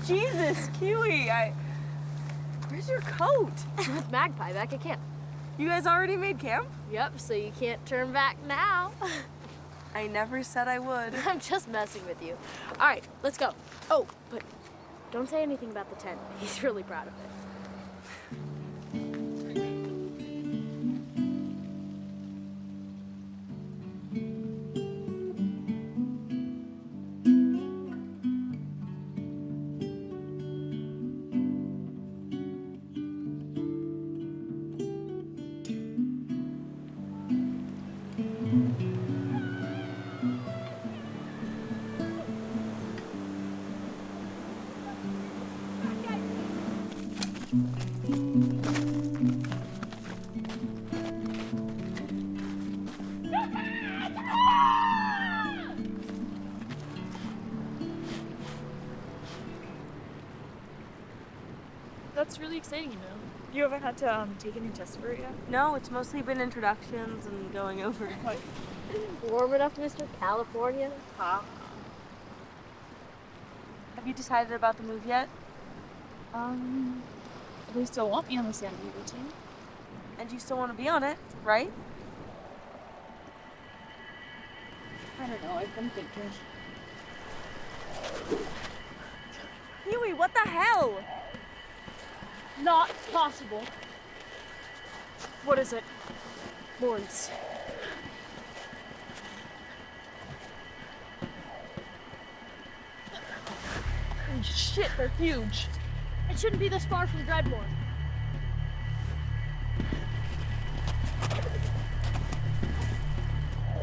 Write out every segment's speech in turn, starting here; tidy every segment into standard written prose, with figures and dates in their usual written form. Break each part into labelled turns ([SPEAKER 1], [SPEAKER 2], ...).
[SPEAKER 1] Jesus, Kiwi, Where's your coat?
[SPEAKER 2] With Magpie back at camp.
[SPEAKER 1] You guys already made camp?
[SPEAKER 2] Yep, so you can't turn back now.
[SPEAKER 1] I never said I would.
[SPEAKER 2] I'm just messing with you. All right, let's go. Oh, but don't say anything about the tent. He's really proud of it.
[SPEAKER 3] That's really exciting, you know. You haven't had to take any tests for it yet?
[SPEAKER 1] No, it's mostly been introductions and going over.
[SPEAKER 2] Warm enough, Mr. California?
[SPEAKER 1] Huh? Have you decided about the move yet?
[SPEAKER 3] They still want me on the San Diego team.
[SPEAKER 1] And you still want to be on it, right?
[SPEAKER 3] I don't know, I've been thinking.
[SPEAKER 1] Kiwi, what the hell?
[SPEAKER 2] Not possible.
[SPEAKER 3] What is it?
[SPEAKER 2] Horns.
[SPEAKER 3] Holy shit, they're huge.
[SPEAKER 2] It shouldn't be this far from Dreadmore.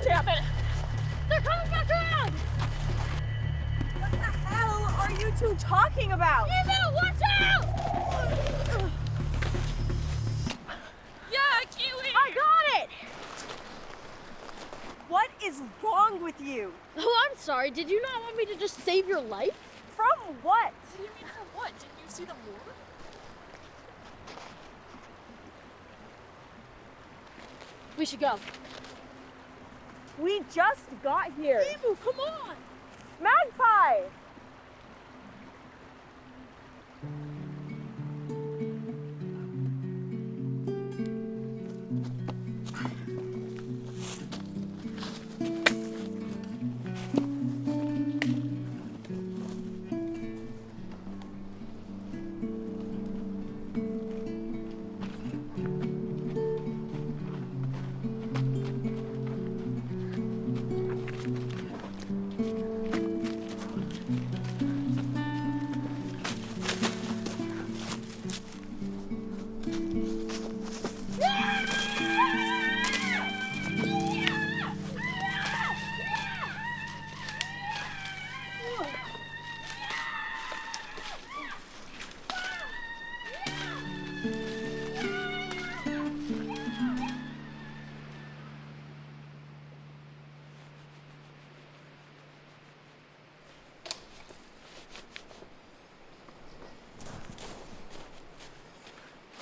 [SPEAKER 3] Damn it!
[SPEAKER 2] They're coming back around!
[SPEAKER 1] What the hell are you two talking about?
[SPEAKER 2] Emo, watch out!
[SPEAKER 3] Yeah, Kiwi!
[SPEAKER 2] I got it!
[SPEAKER 1] What is wrong with you?
[SPEAKER 2] Oh, I'm sorry. Did you not want me to just save your life?
[SPEAKER 1] From what?
[SPEAKER 3] What do you mean for what? Didn't you see the war?
[SPEAKER 2] We should go.
[SPEAKER 1] We just got here.
[SPEAKER 3] Emu, come on!
[SPEAKER 1] Magpie!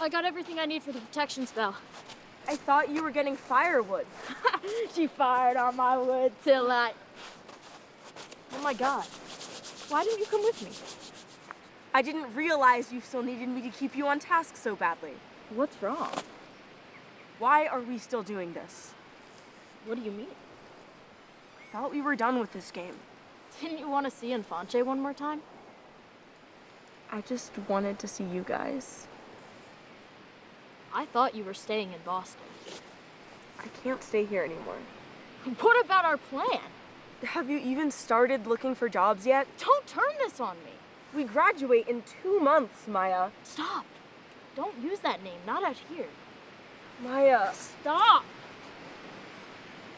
[SPEAKER 2] I got everything I need for the protection spell.
[SPEAKER 1] I thought you were getting firewood.
[SPEAKER 2] She fired on my wood till I...
[SPEAKER 1] Oh my god.
[SPEAKER 2] Why didn't you come with me?
[SPEAKER 1] I didn't realize you still needed me to keep you on task so badly.
[SPEAKER 2] What's wrong?
[SPEAKER 1] Why are we still doing this?
[SPEAKER 2] What do you mean?
[SPEAKER 1] I thought we were done with this game.
[SPEAKER 2] Didn't you want to see Infante one more time?
[SPEAKER 1] I just wanted to see you guys.
[SPEAKER 2] I thought you were staying in Boston.
[SPEAKER 1] I can't stay here anymore.
[SPEAKER 2] What about our plan?
[SPEAKER 1] Have you even started looking for jobs yet?
[SPEAKER 2] Don't turn this on me.
[SPEAKER 1] We graduate in 2 months, Maya.
[SPEAKER 2] Stop. Don't use that name, not out here.
[SPEAKER 1] Maya,
[SPEAKER 2] Stop.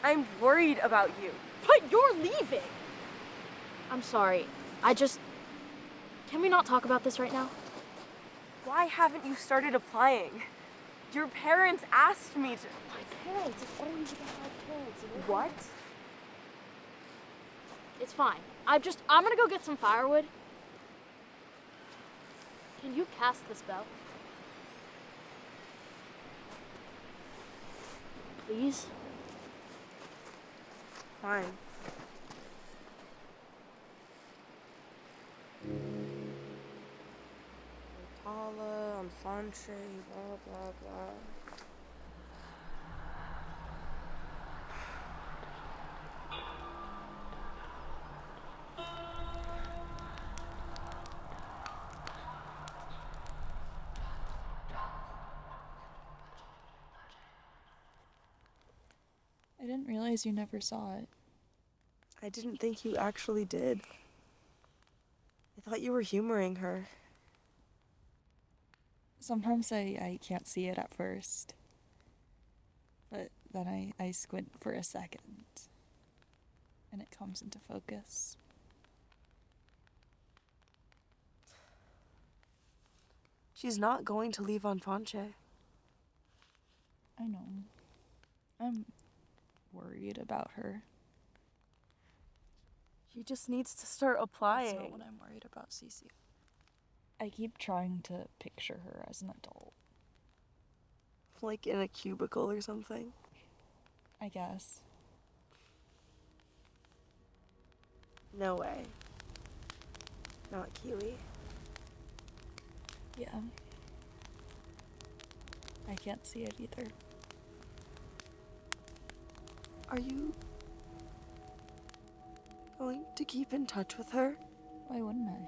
[SPEAKER 1] I'm worried about you.
[SPEAKER 2] But you're leaving. I'm sorry. Can we not talk about this right now?
[SPEAKER 1] Why haven't you started applying? Your parents asked me to.
[SPEAKER 2] My parents. It's always about my parents.
[SPEAKER 1] What?
[SPEAKER 2] It's fine. I'm gonna go get some firewood. Can you cast the spell? Please?
[SPEAKER 1] Fine. Infante, blah, blah, blah.
[SPEAKER 3] I didn't realize you never saw it.
[SPEAKER 1] I didn't think you actually did. I thought you were humoring her.
[SPEAKER 3] Sometimes I can't see it at first. But then I squint for a second. And it comes into focus.
[SPEAKER 1] She's not going to leave Infante.
[SPEAKER 3] I know. I'm worried about her.
[SPEAKER 1] She just needs to start applying.
[SPEAKER 3] That's not what I'm worried about, Cece. I keep trying to picture her as an adult.
[SPEAKER 1] Like in a cubicle or something.
[SPEAKER 3] I guess.
[SPEAKER 1] No way. Not Kiwi.
[SPEAKER 3] Yeah. I can't see it either.
[SPEAKER 1] Are you going to keep in touch with her?
[SPEAKER 3] Why wouldn't I?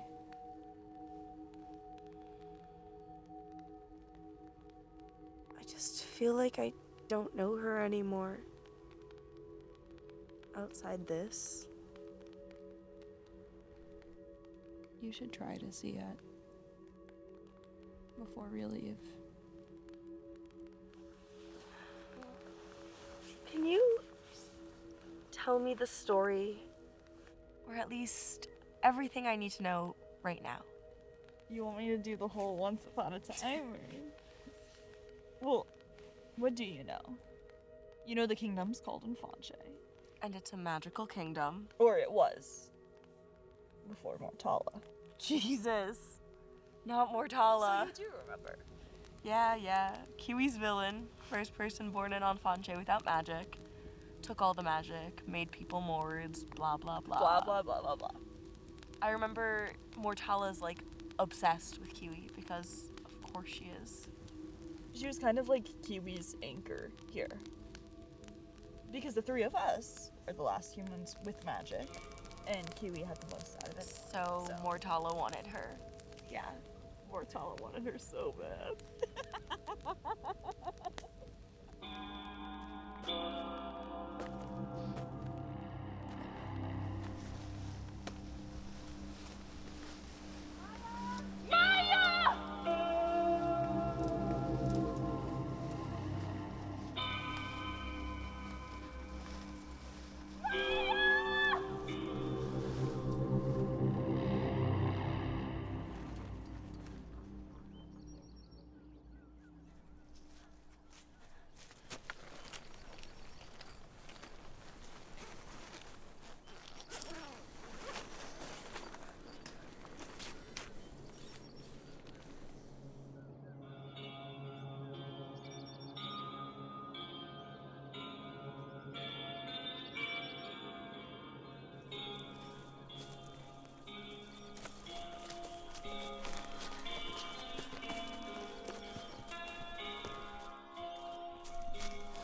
[SPEAKER 1] I just feel like I don't know her anymore. Outside this.
[SPEAKER 3] You should try to see it before we leave.
[SPEAKER 1] Can you tell me the story? Or at least everything I need to know right now.
[SPEAKER 3] You want me to do the whole once upon a time? Or... Well, what do you know? You know the kingdom's called Infante.
[SPEAKER 1] And it's a magical kingdom.
[SPEAKER 3] Or it was. Before Mortala.
[SPEAKER 1] Jesus. Not Mortala.
[SPEAKER 3] So you do remember.
[SPEAKER 1] Yeah. Kiwi's villain, first person born in Infante without magic. Took all the magic, made people mords, blah, blah, blah.
[SPEAKER 3] Blah, blah, blah, blah, blah.
[SPEAKER 1] I remember Mortala's, like, obsessed with Kiwi because, of course, she is.
[SPEAKER 3] She was kind of like Kiwi's anchor here. Because the three of us are the last humans with magic, and Kiwi had the most out of it.
[SPEAKER 1] So Mortala wanted her.
[SPEAKER 3] Yeah, Mortala wanted her so bad.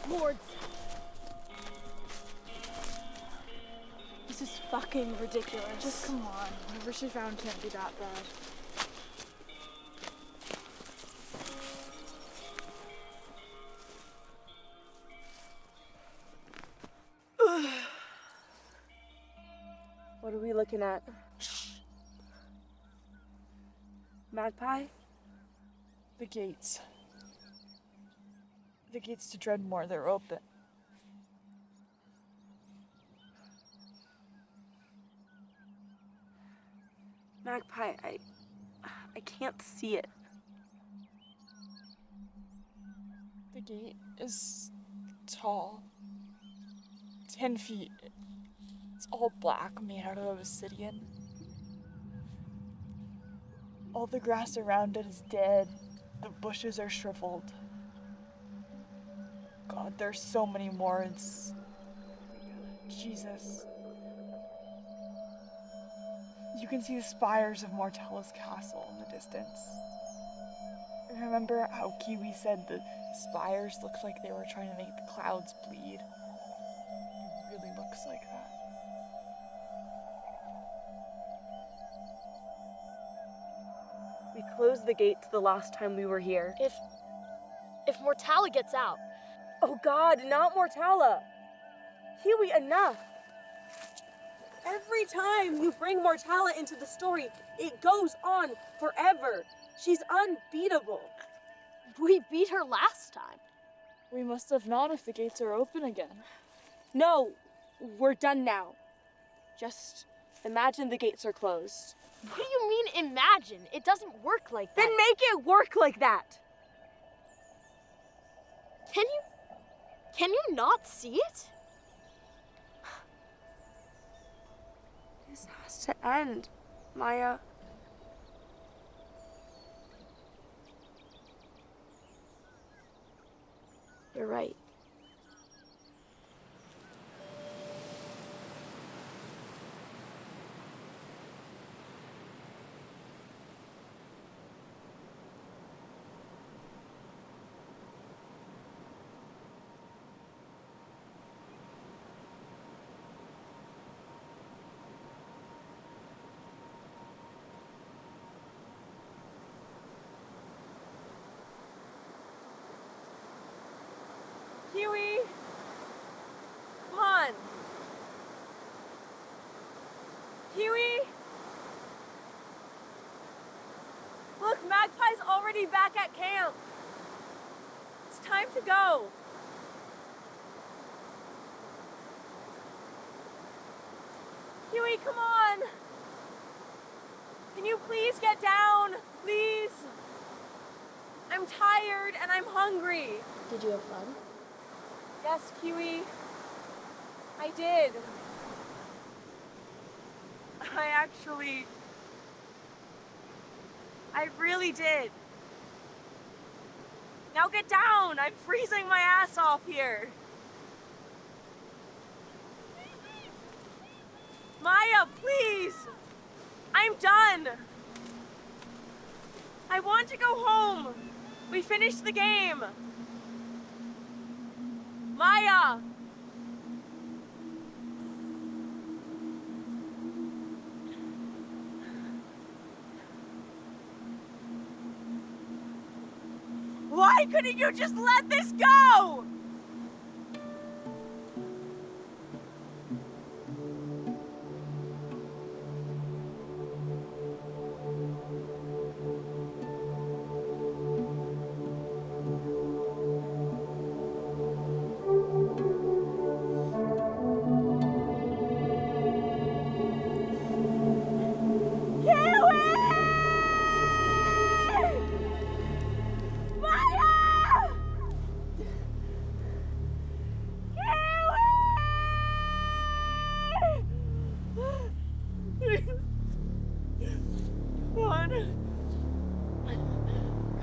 [SPEAKER 1] Mords. This is fucking ridiculous.
[SPEAKER 2] Just come on. Whatever she found can't be that bad.
[SPEAKER 1] What are we looking at? Magpie?
[SPEAKER 3] The gates. The gates to Dreadmore, they're open.
[SPEAKER 1] Magpie, I can't see it.
[SPEAKER 3] The gate is tall. 10 feet. It's all black, made out of obsidian. All the grass around it is dead. The bushes are shriveled. God, there's so many mords. Jesus. You can see the spires of Mortella's castle in the distance. I remember how Kiwi said the spires looked like they were trying to make the clouds bleed. It really looks like that.
[SPEAKER 1] We closed the gates the last time we were here.
[SPEAKER 2] If Mortala gets out.
[SPEAKER 1] Oh God, not Mortala! Kiwi, enough! Every time you bring Mortala into the story, it goes on forever. She's unbeatable.
[SPEAKER 2] We beat her last time.
[SPEAKER 3] We must have not if the gates are open again.
[SPEAKER 1] No, we're done now. Just imagine the gates are closed.
[SPEAKER 2] What do you mean imagine? It doesn't work like that.
[SPEAKER 1] Then make it work like that!
[SPEAKER 2] Can you not see it?
[SPEAKER 1] This has to end, Maya.
[SPEAKER 2] You're right.
[SPEAKER 1] Kiwi! Come on! Kiwi! Look, Magpie's already back at camp. It's time to go. Kiwi, come on! Can you please get down? Please? I'm tired and I'm hungry.
[SPEAKER 2] Did you have fun?
[SPEAKER 1] Yes, Kiwi. I did. I really did. Now get down! I'm freezing my ass off here. Maya, please! I'm done! I want to go home! We finished the game! Maya! Why couldn't you just let this go?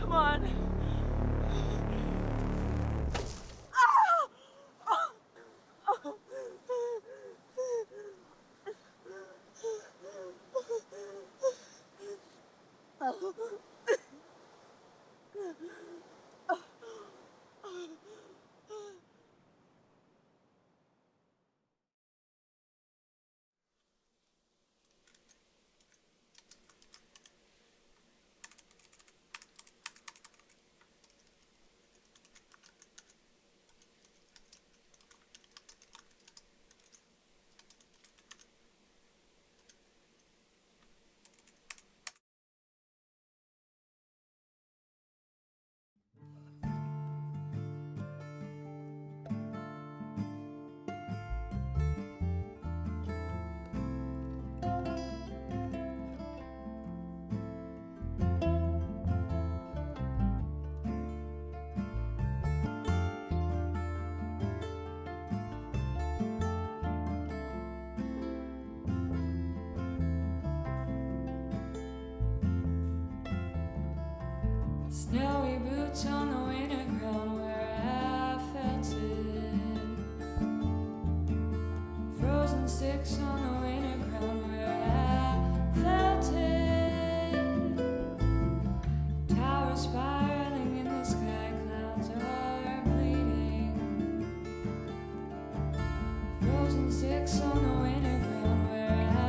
[SPEAKER 1] Come on.
[SPEAKER 4] Snowy boots on the winter ground where I felt it. Frozen sticks on the winter ground where I felt it. Tower spire music's on the winter ground where I